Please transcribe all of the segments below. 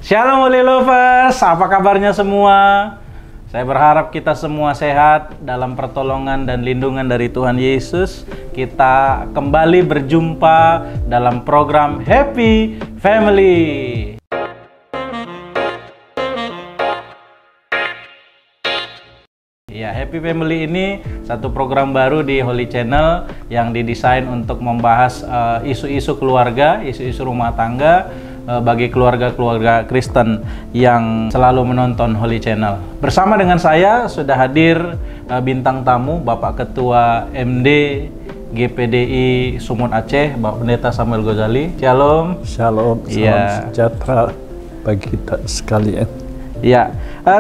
Shalom Holy Lovers, apa kabarnya semua? Saya berharap kita semua sehat dalam pertolongan dan lindungan dari Tuhan Yesus. Kita kembali berjumpa dalam program Happy Family. Ya, Happy Family ini satu program baru di Holy Channel yang didesain untuk membahas isu-isu keluarga, isu-isu rumah tangga bagi keluarga-keluarga Kristen yang selalu menonton Holy Channel. Bersama dengan saya sudah hadir bintang tamu Bapak Ketua MD GPDI Sumut Aceh, Bapak Pendeta Samuel Ghazali. Shalom. Shalom, salam sejahtera bagi kita sekalian. Ya,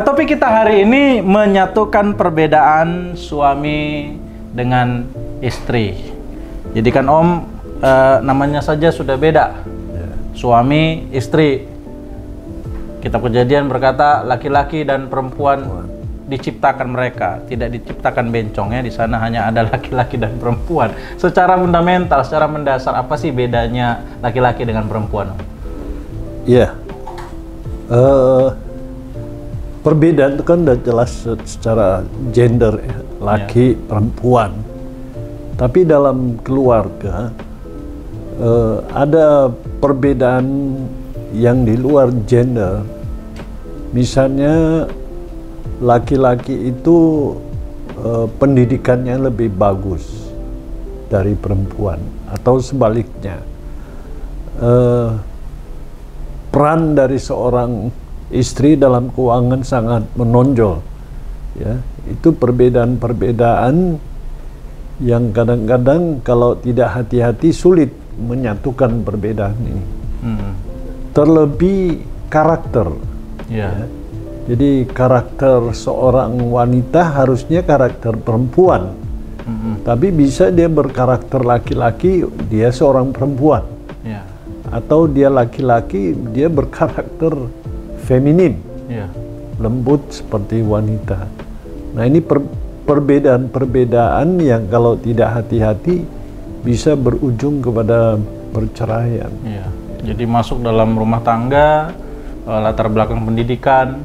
topik kita hari ini menyatukan perbedaan suami dengan istri. Jadi kan Om, namanya saja sudah beda. Suami, istri. Kitab Kejadian berkata laki-laki dan perempuan diciptakan mereka, tidak diciptakan bencongnya. Di sana hanya ada laki-laki dan perempuan. Secara fundamental, secara mendasar, apa sih bedanya laki-laki dengan perempuan? Iya, perbedaan itu kan udah jelas secara gender, laki, perempuan. Tapi dalam keluarga ada perbedaan yang di luar gender. Misalnya laki-laki itu pendidikannya lebih bagus dari perempuan, atau sebaliknya. Peran dari seorang istri dalam keuangan sangat menonjol. Ya, itu perbedaan-perbedaan yang kadang-kadang kalau tidak hati-hati sulit menyatukan perbedaan ini. Terlebih karakter. Ya. Jadi karakter seorang wanita harusnya karakter perempuan. Tapi bisa dia berkarakter laki-laki, dia seorang perempuan. Ya. Atau dia laki-laki, dia berkarakter feminin. Ya. Lembut seperti wanita. Nah, ini perbedaan-perbedaan yang kalau tidak hati-hati bisa berujung kepada perceraian. Ya. Jadi masuk dalam rumah tangga, latar belakang pendidikan,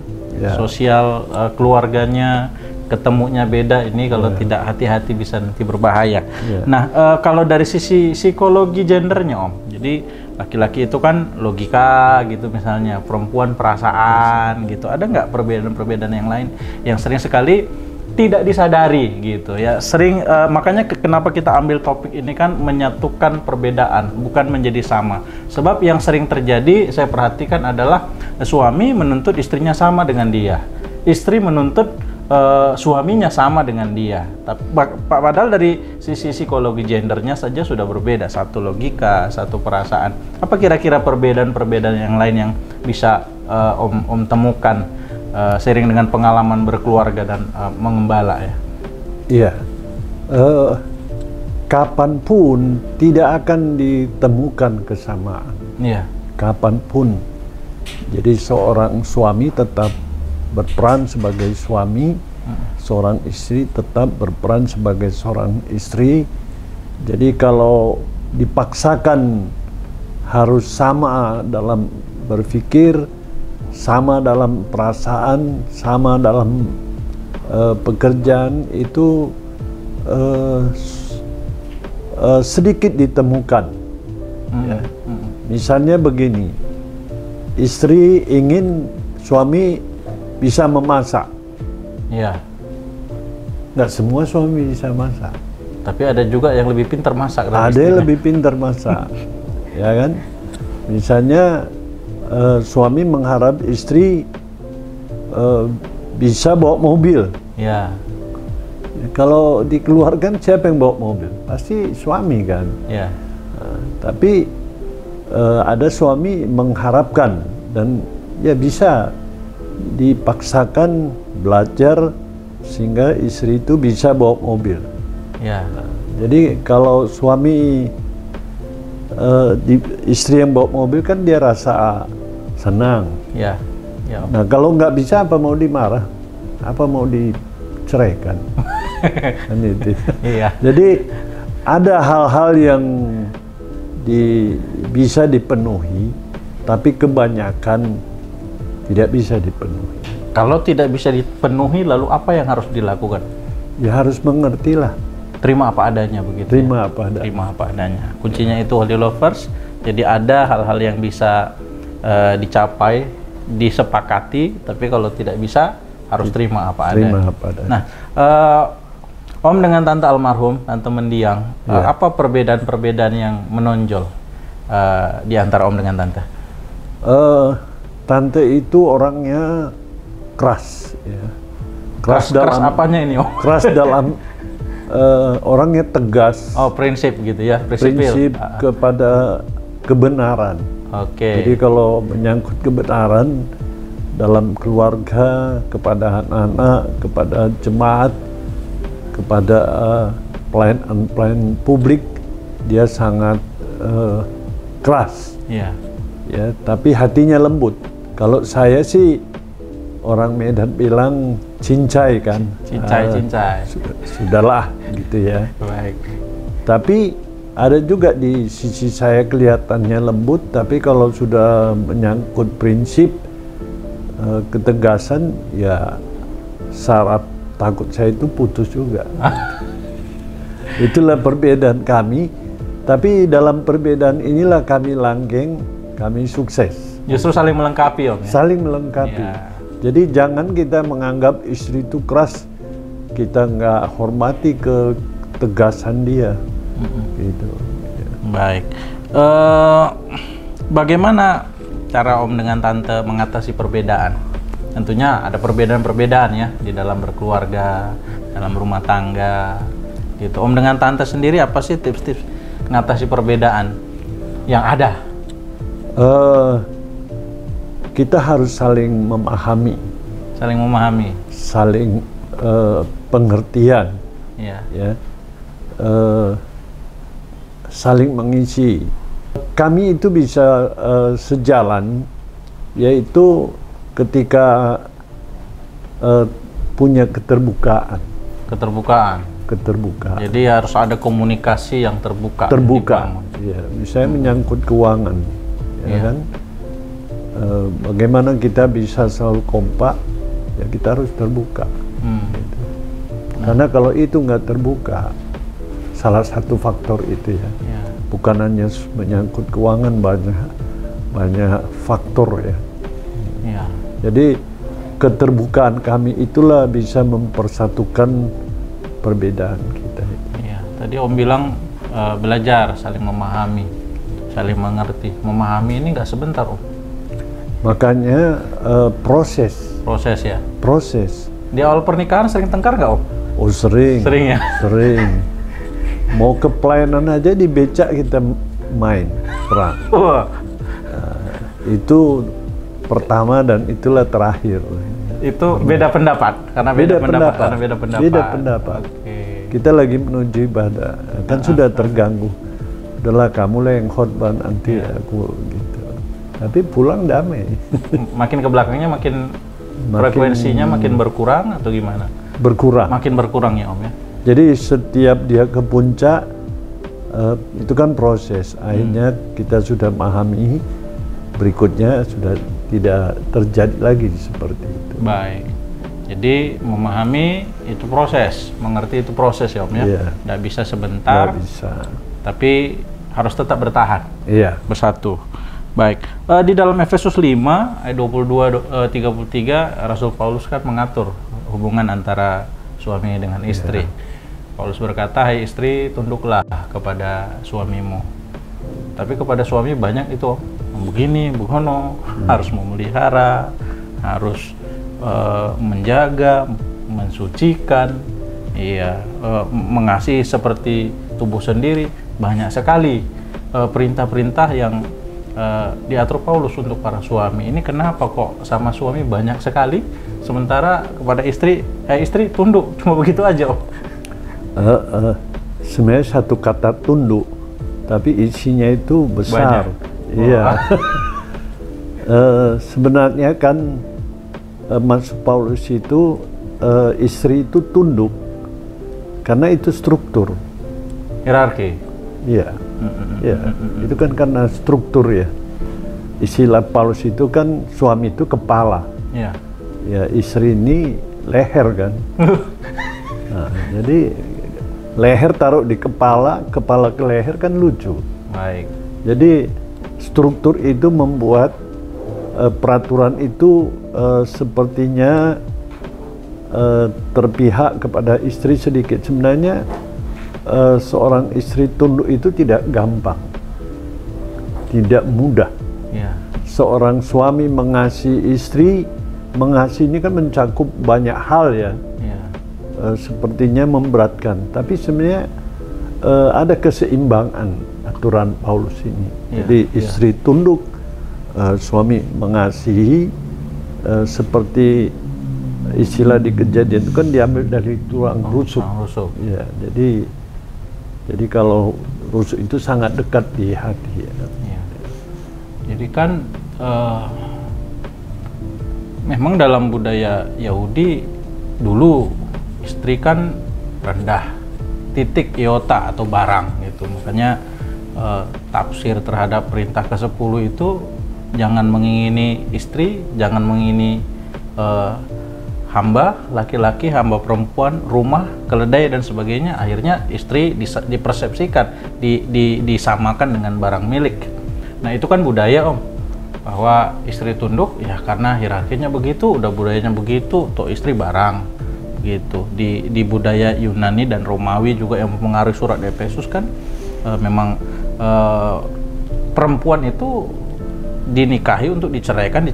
sosial keluarganya, ketemunya beda. Ini kalau tidak hati-hati bisa nanti berbahaya. Nah, kalau dari sisi psikologi gendernya Om, jadi laki-laki itu kan logika gitu misalnya, perempuan perasaan gitu. Ada nggak perbedaan-perbedaan yang lain yang sering sekali tidak disadari gitu ya? Sering makanya kenapa kita ambil topik ini kan menyatukan perbedaan, bukan menjadi sama. Sebab yang sering terjadi saya perhatikan adalah suami menuntut istrinya sama dengan dia, istri menuntut suaminya sama dengan dia. Padahal dari sisi psikologi gendernya saja sudah berbeda, satu logika, satu perasaan. Apa kira-kira perbedaan-perbedaan yang lain yang bisa Om temukan sering dengan pengalaman berkeluarga dan mengembala ya? Iya, kapanpun tidak akan ditemukan kesamaan. Iya. Kapanpun. Jadi seorang suami tetap berperan sebagai suami, seorang istri tetap berperan sebagai seorang istri. Jadi kalau dipaksakan harus sama dalam berpikir, sama dalam perasaan, sama dalam pekerjaan, itu sedikit ditemukan. Ya. Misalnya begini, istri ingin suami bisa memasak. Ya. Nggak semua suami bisa masak. Tapi ada juga yang lebih pintar masak. Ada yang lebih pintar masak, ya kan? Misalnya suami mengharap istri bisa bawa mobil. Ya. Kalau dikeluarkan siapa yang bawa mobil? Pasti suami kan. Ya. Tapi ada suami mengharapkan dan ya bisa dipaksakan belajar sehingga istri itu bisa bawa mobil. Ya. Jadi kalau suami istri yang bawa mobil kan dia rasa senang. Ya. Ya. Nah kalau nggak bisa, apa mau dimarah? Apa mau diceraikan? Kan itu. Iya. Jadi ada hal-hal yang bisa dipenuhi, tapi kebanyakan tidak bisa dipenuhi. Kalau tidak bisa dipenuhi, lalu apa yang harus dilakukan? Ya harus mengertilah. Terima apa adanya begitu. Terima apa adanya. Terima apa adanya. Kuncinya itu Holy Lovers. Jadi ada hal-hal yang bisa dicapai, disepakati, tapi kalau tidak bisa harus terima apa adanya. Terima apa adanya. Nah, Om dengan Tante almarhum, Tante Mendiang, apa perbedaan-perbedaan yang menonjol di antara Om dengan Tante? Tante itu orangnya keras, ya. Keras apanya ini, Om? Keras dalam orangnya tegas. Oh, prinsip gitu ya, prinsip kepada kebenaran. Oke. Jadi kalau menyangkut kebenaran dalam keluarga, kepada anak-anak, kepada jemaat, kepada pelayan publik, dia sangat keras. Iya. Ya, tapi hatinya lembut. Kalau saya sih orang Medan bilang cincai kan. Cincai. Sudahlah gitu ya. Baik. Tapi ada juga di sisi saya kelihatannya lembut, tapi kalau sudah menyangkut prinsip ketegasan, ya syarat takut saya itu putus juga. Itulah perbedaan kami, tapi dalam perbedaan inilah kami langgeng, kami sukses. Justru saling melengkapi, Om. Ya? Saling melengkapi. Ya. Jadi jangan kita menganggap istri itu keras, kita nggak hormati ketegasan dia. Gitu. Ya. Baik. Bagaimana cara Om dengan Tante mengatasi perbedaan? Tentunya ada perbedaan-perbedaan ya di dalam berkeluarga, dalam rumah tangga, gitu. Om dengan Tante sendiri apa sih tips-tips mengatasi perbedaan yang ada? Kita harus saling memahami. Saling memahami. Saling pengertian. Ya. Ya. Saling mengisi. Kami itu bisa sejalan, yaitu ketika punya keterbukaan. Keterbukaan. Jadi harus ada komunikasi yang terbuka. Ya, misalnya menyangkut keuangan, ya kan? Bagaimana kita bisa selalu kompak? Ya kita harus terbuka. Gitu. Karena kalau itu nggak terbuka, salah satu faktor itu ya. Bukan hanya menyangkut keuangan, banyak faktor ya. Jadi keterbukaan kami itulah bisa mempersatukan perbedaan kita. Ya, tadi Om bilang belajar, saling memahami, saling mengerti. Memahami ini nggak sebentar, Om. Makanya proses. Proses ya. Proses. Di awal pernikahan sering tengkar nggak, Om? Oh sering. Sering ya. Sering. Mau ke pelayanan aja di becak kita main perang. Itu pertama dan itulah terakhir. Itu beda pendapat karena beda pendapat. Okay. Kita lagi menuju ibadah kan sudah terganggu. Udahlah kamu lah yang khotbah nanti aku gitu. Tapi pulang damai. Makin ke belakangnya makin frekuensinya makin berkurang atau gimana? Berkurang. Makin berkurang ya, Om ya. Jadi setiap dia ke puncak itu kan proses. Akhirnya kita sudah memahami, berikutnya sudah tidak terjadi lagi seperti itu. Baik. Jadi memahami itu proses, mengerti itu proses ya, Om ya. Iya. Nggak bisa sebentar. Nggak bisa. Tapi harus tetap bertahan. Iya. Bersatu. Baik. Di dalam Efesus 5 ayat 22-33 Rasul Paulus kan mengatur hubungan antara suami dengan istri. Paulus berkata, "Hai istri, tunduklah kepada suamimu." Tapi kepada suami banyak itu begini, begono, harus memelihara, harus menjaga, mensucikan, mengasihi seperti tubuh sendiri. Banyak sekali perintah-perintah yang diatur Paulus untuk para suami. Ini kenapa kok sama suami banyak sekali, sementara kepada istri, istri tunduk, cuma begitu aja, Om? Sebenarnya satu kata tunduk, tapi isinya itu besar. Iya. Sebenarnya kan maksud Paulus itu istri itu tunduk karena itu struktur. Hierarki. Iya. Ya, itu kan karena struktur ya. istilah Paulus itu kan suami itu kepala, ya istri ini leher kan. Nah, jadi leher taruh di kepala, kepala ke leher kan lucu. Baik. Jadi struktur itu membuat peraturan itu sepertinya terpihak kepada istri sedikit. Sebenarnya seorang istri tunduk itu tidak gampang, tidak mudah. Ya. Seorang suami mengasihi istri, mengasihi ini kan mencakup banyak hal ya. Ya. Sepertinya memberatkan, tapi sebenarnya ada keseimbangan aturan Paulus ini. Ya. Jadi istri tunduk, suami mengasihi, seperti istilah di Kejadian itu kan diambil dari tulang rusuk. Ya, jadi kalau rusuk itu sangat dekat di hati. Ya. Ya. Jadi kan memang dalam budaya Yahudi dulu istri kan rendah, titik iota atau barang gitu. Makanya tafsir terhadap perintah ke-10 itu jangan mengingini istri, jangan mengingini hamba laki-laki, hamba perempuan, rumah, keledai dan sebagainya. Akhirnya istri dipersepsikan, disamakan dengan barang milik. Nah itu kan budaya Om, bahwa istri tunduk ya karena hierarkinya begitu, udah budayanya begitu, toh istri barang begitu. Di budaya Yunani dan Romawi juga yang mempengaruhi surat Efesus kan memang perempuan itu dinikahi untuk diceraikan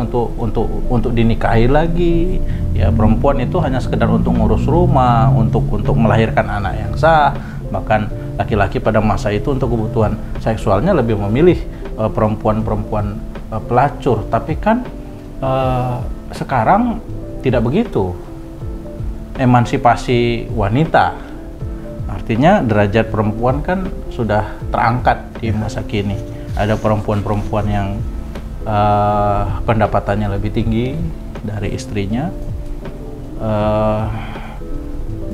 untuk dinikahi lagi. Ya perempuan itu hanya sekedar untuk ngurus rumah, untuk melahirkan anak yang sah. Bahkan laki-laki pada masa itu untuk kebutuhan seksualnya lebih memilih perempuan-perempuan pelacur. Tapi kan sekarang tidak begitu. Emansipasi wanita, artinya derajat perempuan kan sudah terangkat di masa kini. Ada perempuan-perempuan yang pendapatannya lebih tinggi dari istrinya.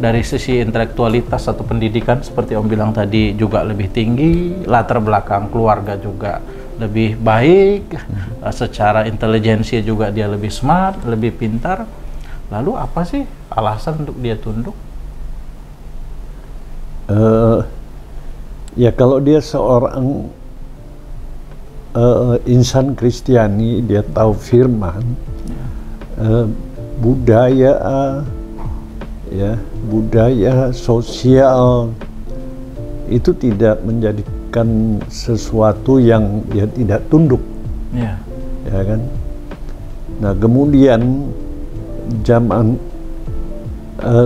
Dari sisi intelektualitas atau pendidikan seperti Om bilang tadi juga lebih tinggi, latar belakang keluarga juga lebih baik, secara intelijensia juga dia lebih smart, lebih pintar. Lalu apa sih alasan untuk dia tunduk? Ya kalau dia seorang insan Kristiani, dia tahu firman, budaya sosial itu tidak menjadikan sesuatu yang dia tidak tunduk, ya kan. Nah kemudian zaman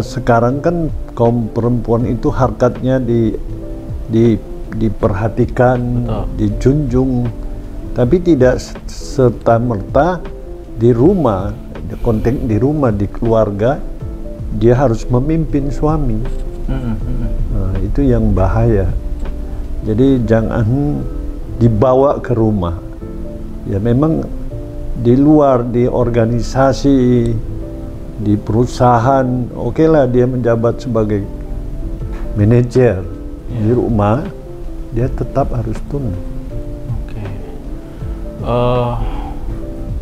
sekarang kan kaum perempuan itu harkatnya diperhatikan, dijunjung, tapi tidak serta-merta di rumah, konteks di rumah, di keluarga dia harus memimpin suami. Nah, itu yang bahaya. Jadi jangan dibawa ke rumah. Ya memang di luar, di organisasi, di perusahaan, oke lah dia menjabat sebagai manajer. Di rumah dia tetap harus tunduk.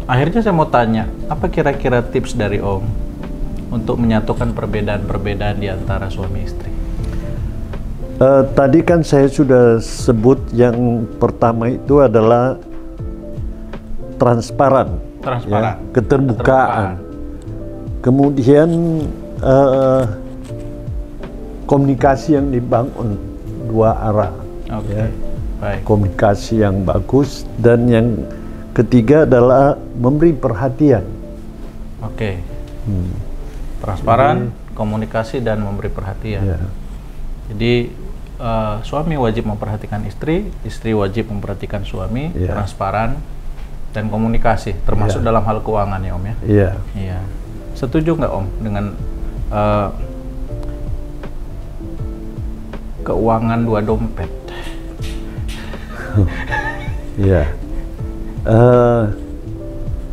Akhirnya saya mau tanya, apa kira-kira tips dari Om untuk menyatukan perbedaan-perbedaan di antara suami istri? Tadi kan saya sudah sebut yang pertama itu adalah transparan. Ya, keterbukaan. Kemudian komunikasi yang dibangun dua arah. Ya. Baik. Komunikasi yang bagus, dan yang ketiga adalah memberi perhatian. Transparan, komunikasi dan memberi perhatian. Ya. Jadi suami wajib memperhatikan istri, istri wajib memperhatikan suami, transparan dan komunikasi, termasuk dalam hal keuangan ya Om ya. Iya. Iya. Setuju nggak Om dengan keuangan dua dompet? Iya.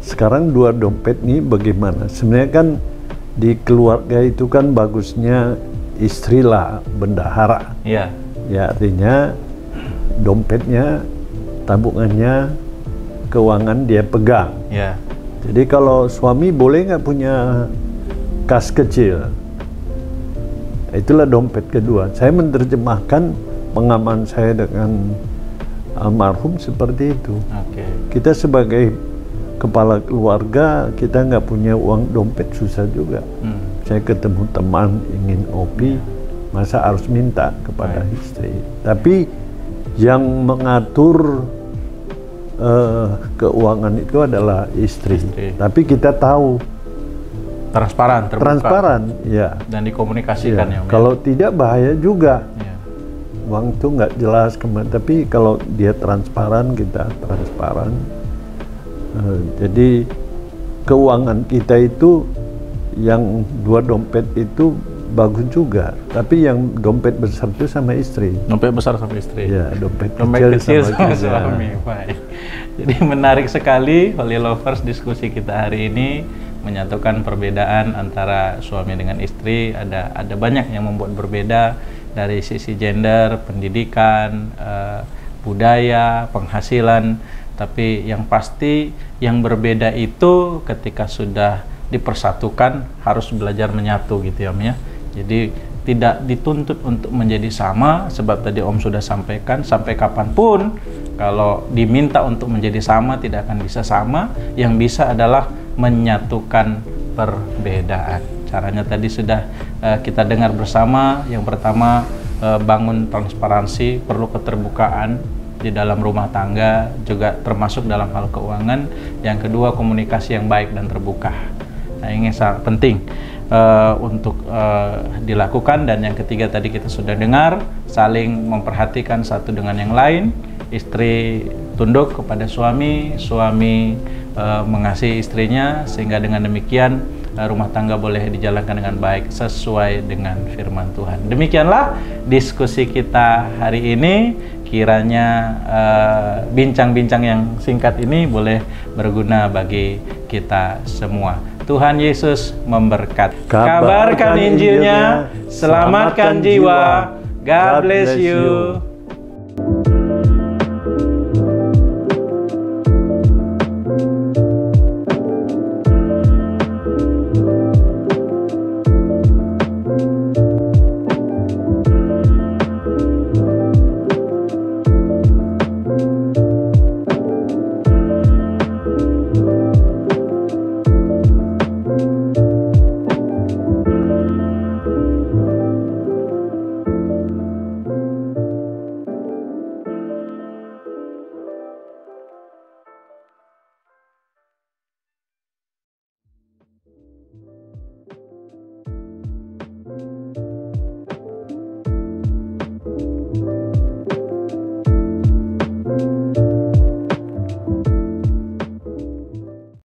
Sekarang dua dompet ini bagaimana? Sebenarnya kan di keluarga itu kan bagusnya istri lah bendahara. Iya. Ya artinya dompetnya, tabungannya keuangan dia pegang. Ya. Jadi kalau suami boleh nggak punya kas kecil, itulah dompet kedua. Saya menerjemahkan pengalaman saya dengan almarhum seperti itu. Kita sebagai kepala keluarga, kita nggak punya uang dompet, susah juga. Saya ketemu teman ingin ngopi, masa harus minta kepada istri. Tapi yang mengatur keuangan itu adalah istri. Tapi kita tahu transparan, terbuka. Transparan, ya. Dan dikomunikasikan ya. Kalau tidak bahaya juga. Uang itu nggak jelas kemana. Tapi kalau dia transparan, kita transparan. Jadi keuangan kita itu yang 2 dompet itu bagus juga. Tapi yang dompet besar itu sama istri. Dompet besar sama istri. Ya, dompet kecil sama suami. Baik. Jadi menarik sekali Holy Lovers, diskusi kita hari ini menyatukan perbedaan antara suami dengan istri. Ada banyak yang membuat berbeda dari sisi gender, pendidikan, budaya, penghasilan. Tapi yang pasti yang berbeda itu ketika sudah dipersatukan harus belajar menyatu gitu ya Om ya. Jadi tidak dituntut untuk menjadi sama, sebab tadi Om sudah sampaikan sampai kapanpun kalau diminta untuk menjadi sama tidak akan bisa sama. Yang bisa adalah menyatukan perbedaan. Caranya tadi sudah kita dengar bersama. Yang pertama, bangun transparansi, perlu keterbukaan di dalam rumah tangga, juga termasuk dalam hal keuangan. Yang kedua, komunikasi yang baik dan terbuka. Nah, ini sangat penting untuk dilakukan. Dan yang ketiga tadi kita sudah dengar, saling memperhatikan satu dengan yang lain. Istri tunduk kepada suami, suami mengasihi istrinya, sehingga dengan demikian rumah tangga boleh dijalankan dengan baik sesuai dengan firman Tuhan. Demikianlah diskusi kita hari ini. Kiranya bincang-bincang yang singkat ini boleh berguna bagi kita semua. Tuhan Yesus memberkati. Kabarkan Injilnya, selamatkan jiwa. God bless you.